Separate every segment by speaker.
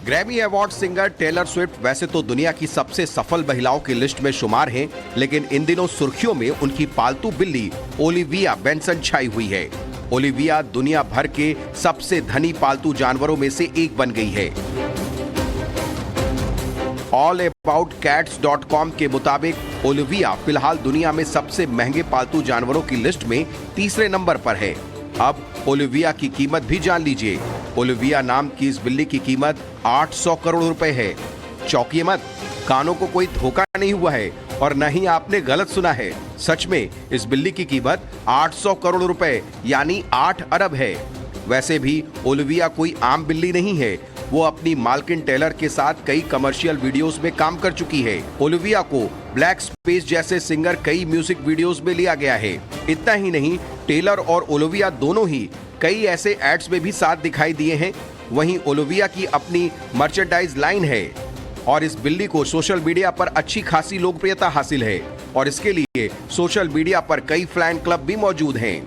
Speaker 1: Grammy award singer Taylor Swift वैसे तो दुनिया की सबसे सफल महिलाओं की लिस्ट में शुमार हैं, लेकिन इन दिनों सुर्खियों में उनकी पालतू बिल्ली ओलिविया बेंसन छाई हुई है। ओलिविया दुनिया भर के सबसे धनी पालतू जानवरों में से एक बन गई है। allaboutcats.com के मुताबिक ओलिविया फिलहाल दुनिया में सबसे महंगे पालतू जानवरों की लिस्ट में तीसरे नंबर पर है। अब ओलिविया की कीमत भी जान लीजिए। ओलिविया नाम की इस बिल्ली की कीमत 800 करोड़ रुपए है। चौंकिए मत, कानों को कोई धोखा नहीं हुआ है और न ही आपने गलत सुना है। सच में इस बिल्ली की कीमत 800 करोड़ रुपए यानी 8 अरब है। वैसे भी ओलिविया कोई आम बिल्ली नहीं है। वो अपनी मालकिन टेलर के साथ कई कमर्शियल वीडियोस में काम कर चुकी है। ओलिविया को ब्लैक स्पेस जैसे सिंगर कई म्यूजिक वीडियोस में लिया गया है। इतना ही नहीं, टेलर और ओलिविया दोनों ही कई ऐसे एड्स में भी साथ दिखाई दिए हैं। वहीं ओलिविया की अपनी मर्चेंडाइज लाइन है और इस बिल्ली को सोशल मीडिया पर अच्छी खासी लोकप्रियता हासिल है और इसके लिए सोशल मीडिया पर कई फैन क्लब भी मौजूद हैं।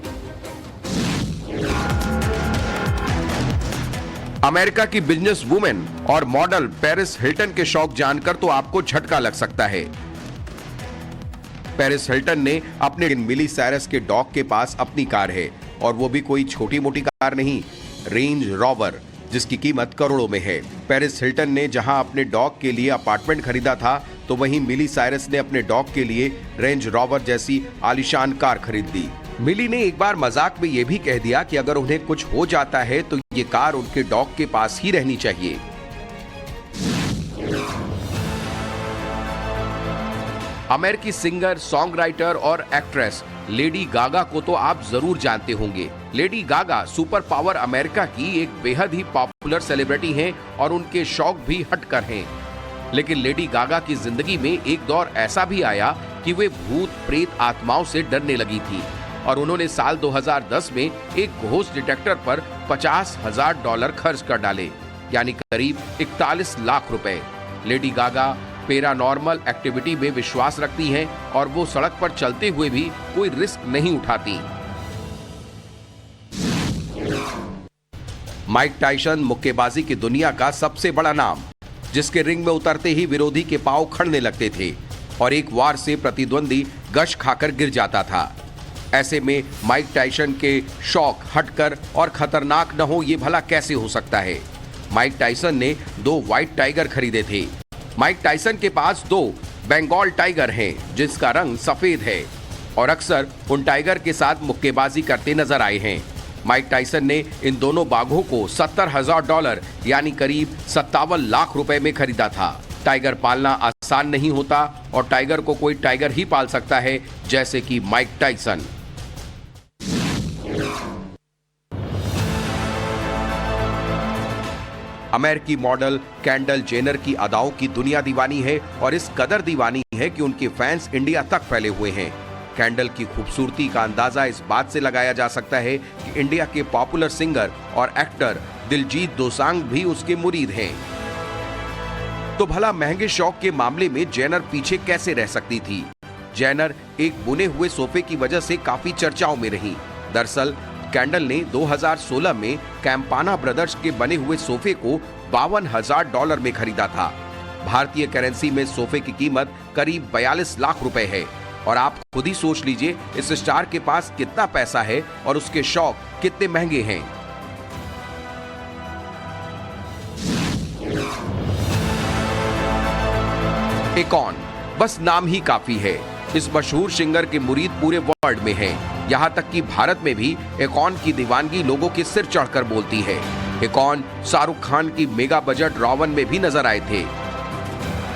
Speaker 1: अमेरिका की बिजनेस वुमेन और मॉडल पेरिस हिल्टन के शौक जानकर तो आपको झटका लग सकता है। पेरिस हिल्टन ने अपने मिली साइरस के डॉग के पास अपनी कार है और वो भी कोई छोटी मोटी कार नहीं, रेंज रोवर, जिसकी कीमत करोड़ों में है। पेरिस हिल्टन ने जहां अपने डॉग के लिए अपार्टमेंट खरीदा था, तो वहीं मिली साइरस ने अपने डॉग के लिए रेंज रोवर जैसी आलीशान कार खरीद ली। मिली ने एक बार मजाक में यह भी कह दिया कि अगर उन्हें कुछ हो जाता है तो ये कार उनके डॉग के पास ही रहनी चाहिए। अमेरिकी सिंगर, सॉन्ग राइटर और एक्ट्रेस लेडी गागा को तो आप जरूर जानते होंगे। Lady Gaga super power America की एक बेहद ही पॉपुलर सेलिब्रिटी हैं और उनके शौक भी हटकर हैं। लेकिन लेडी गागा की जिंदगी में एक दौर ऐसा भी आया कि वे भूत प्रेत आत्माओं से डरने लगी थी और उन्होंने साल 2010 में एक घोस्ट डिटेक्टर पर $50,000 खर्च कर डाले, यानी करीब 41 लाख रुपए। लेडी गागा पैरानॉर्मल एक्टिविटी में विश्वास रखती हैं और वो सड़क पर चलते हुए भी कोई रिस्क नहीं उठाती। माइक टायसन मुक्केबाजी की दुनिया का सबसे बड़ा नाम, जिसके रिंग में उतरते ही विरोधी के पांव खड़ने लगते थे और एक वार से प्रतिद्वंदी गश खाकर गिर जाता था। ऐसे में माइक टायसन के शौक हटकर और खतरनाक न हो ये भला कैसे हो सकता है। माइक टायसन ने 2 व्हाइट टाइगर खरीदे थे। माइक टायसन के पास 2 बंगाल टाइगर हैं जिसका रंग सफेद है और अक्सर उन टाइगर के साथ मुक्केबाजी करते नजर आए हैं। माइक टायसन ने इन दोनों बाघों को $70,000 यानी करीब 57 लाख रुपए में खरीदा था। टाइगर पालना आसान नहीं होता और टाइगर को कोई टाइगर ही पाल सकता है, जैसे कि माइक टायसन। अमेरिकी मॉडल केंडल जेनर की अदाओं की दुनिया दीवानी है और इस कदर दीवानी है कि उनके फैंस इंडिया तक फैले हुए हैं। केंडल की खूबसूरती का अंदाजा इस बात से लगाया जा सकता है कि इंडिया के पॉपुलर सिंगर और एक्टर दिलजीत दोसांझ भी उसके मुरीद हैं। तो भला महंगे शौक के मामले में जेनर पीछे कैसे रह सकती थी? जेनर एक बुने हुए सोफे की वजह से काफी चर्चाओं में रही। दरअसल केंडल ने 2016 में कैम्पाना ब्रदर्स के बने हुए सोफे को $52,000 में खरीदा था। भारतीय करेंसी में सोफे की कीमत करीब 42 लाख रुपए है और आप खुद ही सोच लीजिए इस स्टार के पास कितना पैसा है और उसके शौक कितने महंगे हैं। एकॉन, बस नाम ही काफी है। इस मशहूर सिंगर के मुरीद पूरे वर्ल्ड में हैं। यहाँ तक कि भारत में भी एकॉन की दीवानगी लोगों के सिर चढ़कर बोलती है। एकॉन शाहरुख खान की मेगा बजट रावण में भी नजर आए थे।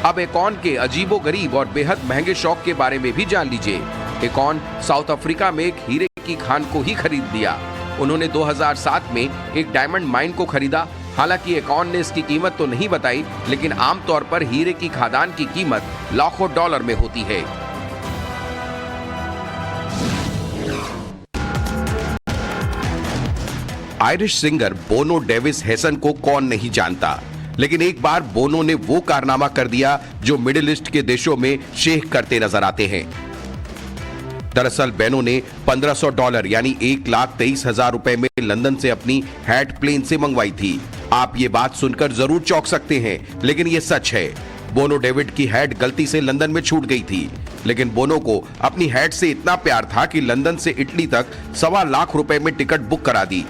Speaker 1: अब एकॉन के अजीबोगरीब और बेहद महंगे शौक के बारे में भी जान लीजिए। एकॉन साउथ अफ्रीका में एक हीरे की खान को ही खरीद लिया। उन्होंने 2007 में एक डायमंड माइन को खरीदा। हालांकि एकॉन ने इसकी कीमत तो नहीं बताई, लेकिन आमतौर पर हीरे की खादान की कीमत लाखों डॉलर में होती है। आयरिश सिंगर बोनो डेविस हेसन को कौन नहीं जानता, लेकिन एक बार बोनो ने वो कारनामा कर दिया जो मिडिल ईस्ट के देशों में शेख करते नजर आते हैं। दरअसल बोनो ने $1,500 यानी $1,23,000 में लंदन से अपनी हैट प्लेन से मंगवाई थी आप ये बात सुनकर जरूर चौंक सकते हैं, लेकिन ये सच है। बोनो डेविड की हैट गलती से लंदन में छूट गई थी, लेकिन बोनो को अपनी हैट से इतना प्यार था कि लंदन से इटली तक 1.25 लाख रुपए में टिकट बुक करा दी,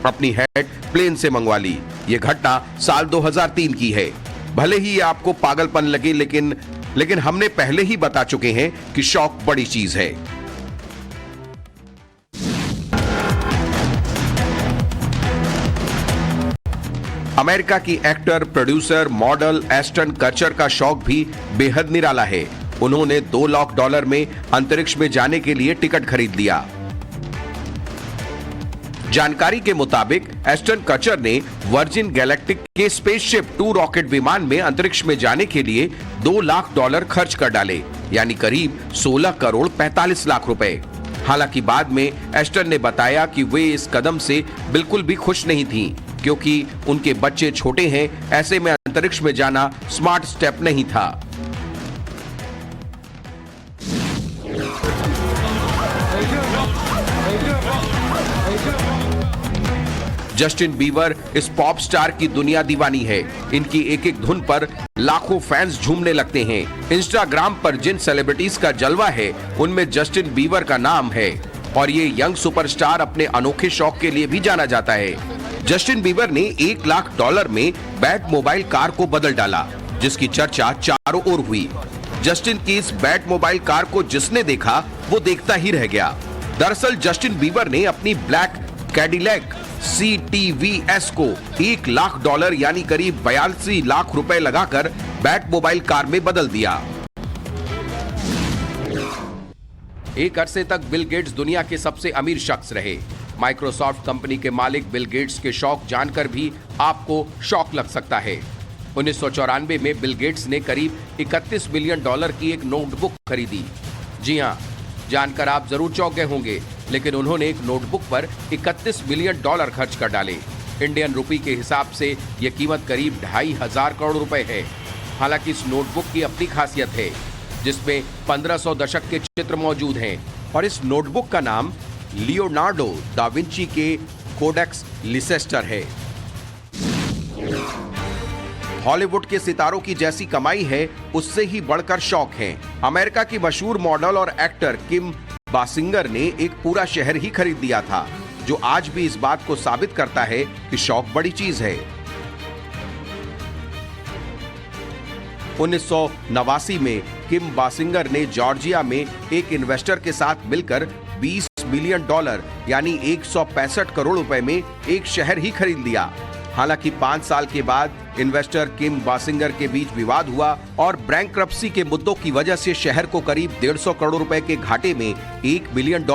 Speaker 1: अपनी हैट प्लेन से मंगवा ली। ये घटना साल 2003 की है। भले ही ये आपको पागलपन लगे, लेकिन हमने पहले ही बता चुके हैं कि शौक बड़ी चीज है। अमेरिका की एक्टर, प्रोड्यूसर, मॉडल एस्टन कचर का शौक भी बेहद निराला है। उन्होंने $2 लाख में अंतरिक्ष में जाने के लिए टिकट खरीद लिया। जानकारी के मुताबिक एस्टन कचर ने वर्जिन गैलेक्टिक के स्पेसशिप 2 रॉकेट विमान में अंतरिक्ष में जाने के लिए $2 लाख खर्च कर डाले, यानी करीब 16 करोड़ 45 लाख रुपए। हालांकि बाद में एस्टन ने बताया कि वे इस कदम से बिल्कुल भी खुश नहीं थीं, क्योंकि उनके बच्चे छोटे हैं, ऐसे में अंतरिक्ष में जाना स्मार्ट स्टेप नहीं था। जस्टिन बीबर इस पॉप स्टार की दुनिया दीवानी है। इनकी एक एक धुन पर लाखों फैंस झूमने लगते हैं। इंस्टाग्राम पर जिन सेलिब्रिटीज का जलवा है, उनमें जस्टिन बीबर का नाम है और ये यंग सुपरस्टार अपने अनोखे शौक के लिए भी जाना जाता है। जस्टिन बीबर ने $1 लाख में बैट मोबाइल कार को बदल डाला, जिसकी चर्चा चारों ओर हुई। जस्टिन की इस बैट मोबाइल कार को जिसने देखा वो देखता ही रह गया। दरअसल जस्टिन बीबर ने अपनी ब्लैक कैडिलैक CTVS को $1 लाख यानी करीब 82 लाख रुपए लगाकर बैट मोबाइल कार में बदल दिया। एक अरसे तक बिल गेट्स दुनिया के सबसे अमीर शख्स रहे। माइक्रोसॉफ्ट कंपनी के मालिक बिल गेट्स के शौक जानकर भी आपको शौक लग सकता है। 1994 में बिल गेट्स ने करीब $31 बिलियन की एक नोटबुक खरीदी। जी हां, जानकर आप जरूर चौंक गए होंगे, लेकिन उन्होंने एक नोटबुक पर $31 बिलियन खर्च कर डाले। इंडियन रुपी के हिसाब से यह कीमत करीब 2,500 करोड़ रुपए है। हालांकि इस नोटबुक की अपनी खासियत है, जिसमें 1500 दशक के चित्र मौजूद हैं और इस नोटबुक का नाम लियोनार्डो दा विंची के कोडेक्स लिसेस्टर है। हॉलीवुड के सितारों की जैसी कमाई है, उससे ही बढ़कर शौक है। अमेरिका की मशहूर मॉडल और एक्टर किम बासिंगर ने एक पूरा शहर ही खरीद लिया था, जो आज भी इस बात को साबित करता है कि शौक बड़ी चीज है। 1989 में किम बासिंगर ने जॉर्जिया में एक इन्वेस्टर के साथ मिलकर $20 मिलियन यानी 165 करोड़ रुपए में एक शहर ही खरीद लिया। हालांकि 5 साल के बाद इन्वेस्टर किम बासिंगर के बीच विवाद हुआ और बैंकरप्सी के मुद्दों की वजह से शहर को करीब 150 करोड़ रुपए के घाटे में $1 बिलियन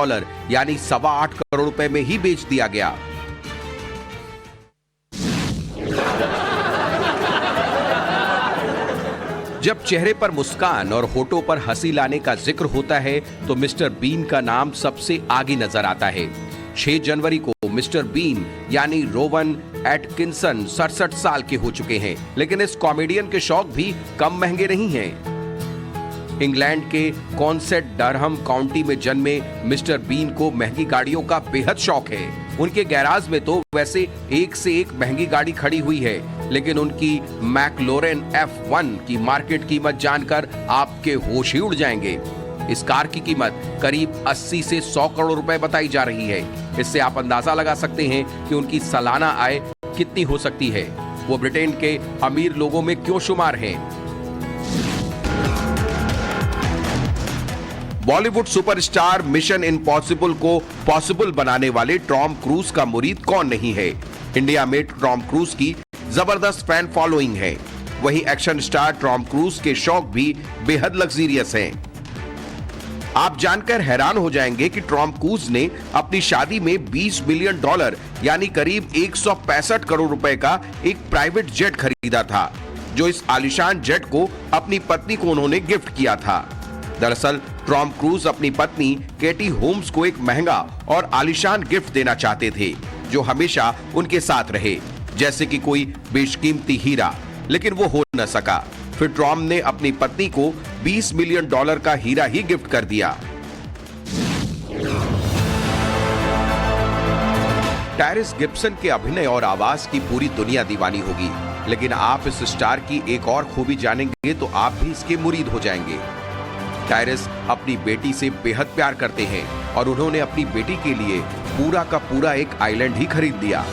Speaker 1: यानी 8.25 करोड़ रुपए में ही बेच दिया गया। जब चेहरे पर मुस्कान और होठों पर हंसी लाने का जिक्र होता है, तो मिस्टर बीन का नाम सबसे आगे नजर आता है। 6 जनवरी को मिस्टर बीन यानी रोवन एटकिंसन 67 साल के हो चुके हैं, लेकिन इस कॉमेडियन के शौक भी कम महंगे नहीं हैं। इंग्लैंड के कॉन्सेट डरहम काउंटी में जन्मे मिस्टर बीन को महंगी गाड़ियों का बेहद शौक है। उनके गैराज में तो वैसे एक से एक महंगी गाड़ी खड़ी हुई है, लेकिन उनकी मैकलोरेन F1 की मार्केट कीमत जानकर आपके होश ही उड़ जाएंगे। इस कार की कीमत करीब 80 से 100 करोड़ रुपए बताई जा रही है। इससे आप अंदाजा लगा सकते हैं कि उनकी सालाना आय कितनी हो सकती है। वो ब्रिटेन के अमीर लोगों में क्यों शुमार हैं। बॉलीवुड सुपरस्टार मिशन इम्पॉसिबल को पॉसिबल बनाने वाले टॉम क्रूज का मुरीद कौन नहीं है। इंडिया में टॉम क्रूज की जबरदस्त फैन फॉलोइंग है। वहीं एक्शन स्टार टॉम क्रूज के शौक भी बेहद लग्जरियस हैं। आप जानकर हैरान हो जाएंगे कि टॉम क्रूज ने अपनी शादी में $20 बिलियन यानी करीब 165 करोड़ रुपए का एक प्राइवेट जेट खरीदा था, जो इस आलीशान जेट को अपनी पत्नी को उन्होंने गिफ्ट किया था। दरअसल टॉम क्रूज अपनी पत्नी केटी होम्स को एक महंगा और आलीशान गिफ्ट देना चाहते थे, जो हमेशा उनके साथ रहे, जैसे कि कोई बेशकीमती हीरा, लेकिन वो हो न सका। फिर टॉम ने अपनी पत्नी को $20 मिलियन का हीरा ही गिफ्ट कर दिया। टायरिस गिब्सन के अभिनय और आवाज की पूरी दुनिया दीवानी होगी, लेकिन आप इस स्टार की एक और खूबी जानेंगे तो आप भी इसके मुरीद हो जाएंगे। टायरिस अपनी बेटी से बेहद प्यार करते हैं और उन्होंने अपनी बेटी के लिए पूरा का पूरा एक आइलैंड ही खरीद लिया।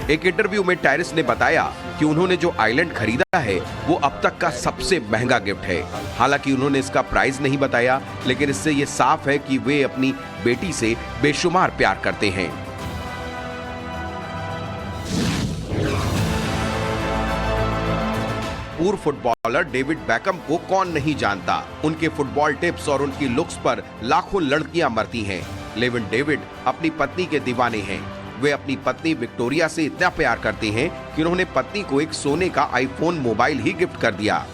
Speaker 1: एक इंटरव्यू में टायरिस ने बताया कि उन्होंने जो आइलैंड खरीदा है वो अब तक का सबसे महंगा गिफ्ट है। हालांकि उन्होंने इसका प्राइस नहीं बताया, लेकिन इससे ये साफ है कि वे अपनी बेटी से बेशुमार प्यार करते हैं। पूर्व फुटबॉलर डेविड बैकम को कौन नहीं जानता। उनके फुटबॉल टिप्स और उनकी लुक्स पर लाखों लड़कियां मरती हैं, लेकिन डेविड अपनी पत्नी के दीवाने हैं। वे अपनी पत्नी विक्टोरिया से इतना प्यार करते हैं कि उन्होंने पत्नी को एक सोने का आईफोन मोबाइल ही गिफ्ट कर दिया।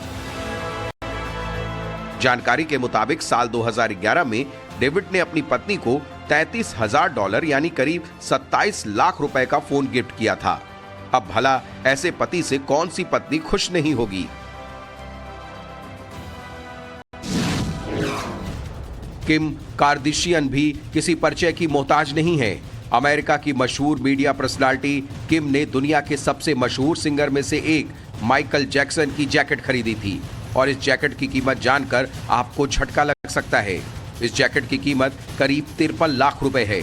Speaker 1: जानकारी के मुताबिक साल 2011 में डेविड ने अपनी पत्नी को $33,000 यानी करीब 27 लाख रुपए का फोन गिफ्ट किया था। अब भला ऐसे पति से कौन सी पत्नी खुश नहीं होगी। किम कार्दाशियन भी किसी परिचय की मोहताज नहीं है। अमेरिका की मशहूर मीडिया पर्सनालिटी किम ने दुनिया के सबसे मशहूर सिंगर में से एक माइकल जैक्सन की जैकेट खरीदी थी और इस जैकेट की कीमत जानकर आपको झटका लग सकता है। इस जैकेट की कीमत करीब 53 लाख रुपए है।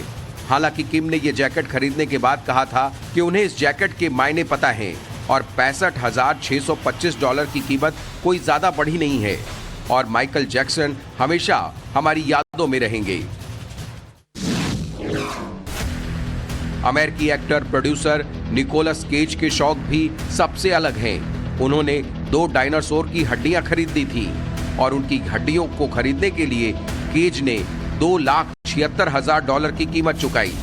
Speaker 1: हालांकि किम ने यह जैकेट खरीदने के बाद कहा था कि उन्हें इस जैकेट के मायने पता है और $65,625 की कीमत कोई ज्यादा बढ़ी नहीं है और माइकल जैक्सन हमेशा हमारी यादों में रहेंगे। अमेरिकी एक्टर प्रोड्यूसर निकोलस केज के शौक भी सबसे अलग हैं। उन्होंने 2 डायनासोर की हड्डियां खरीद ली थी और उनकी हड्डियों को खरीदने के लिए केज ने $2,76,000 की कीमत चुकाई।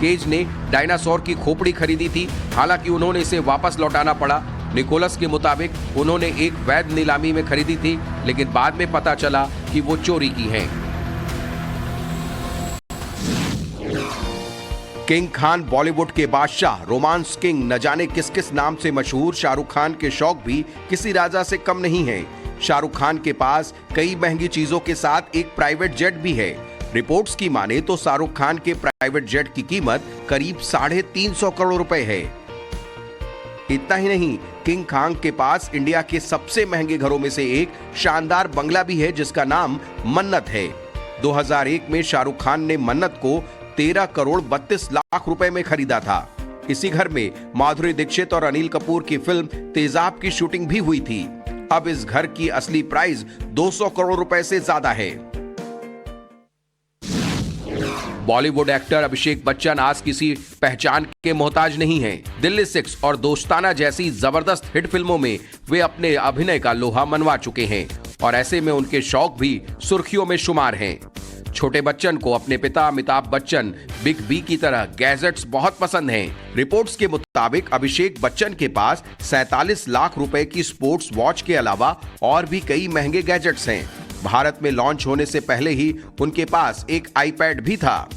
Speaker 1: केज ने डायनासोर की खोपड़ी खरीदी थी, हालांकि उन्होंने इसे वापस लौटाना पड़ा। निकोलस के मुताबिक उन्होंने एक वैध नीलामी में खरीदी थी, लेकिन बाद में पता चला कि वो चोरी की है। किंग खान बॉलीवुड के बादशाह, रोमांस किंग, न जाने किस किस नाम से मशहूर शाहरुख खान के शौक भी किसी राजा से कम नहीं हैं। शाहरुख खान के पास कई महंगी चीजों के साथ एक प्राइवेट जेट भी है। रिपोर्ट्स की माने तो शाहरुख खान के प्राइवेट जेट की कीमत करीब 350 करोड़ रुपए है। इतना ही नहीं, किंग खान के पास इंडिया के सबसे महंगे घरों में से एक शानदार बंगला भी है जिसका नाम मन्नत है। 2001 में शाहरुख खान ने मन्नत को 13 करोड़ 32 लाख रुपए में खरीदा था। इसी घर में माधुरी दीक्षित और अनिल कपूर की फिल्म तेजाब की शूटिंग भी हुई थी। अब इस घर की असली प्राइस 200 करोड़ रुपए से ज्यादा है। बॉलीवुड एक्टर अभिषेक बच्चन आज किसी पहचान के मोहताज नहीं हैं। दिल्ली 6 और दोस्ताना जैसी जबरदस्त हिट फिल्मों में वे अपने अभिनय का लोहा मनवा चुके हैं और ऐसे में उनके शौक भी सुर्खियों में शुमार हैं। छोटे बच्चन को अपने पिता अमिताभ बच्चन बिग बी की तरह गैजेट्स बहुत पसंद हैं। रिपोर्ट्स के मुताबिक अभिषेक बच्चन के पास 47 लाख रुपए की स्पोर्ट्स वॉच के अलावा और भी कई महंगे गैजेट्स हैं। भारत में लॉन्च होने से पहले ही उनके पास एक आईपैड भी था।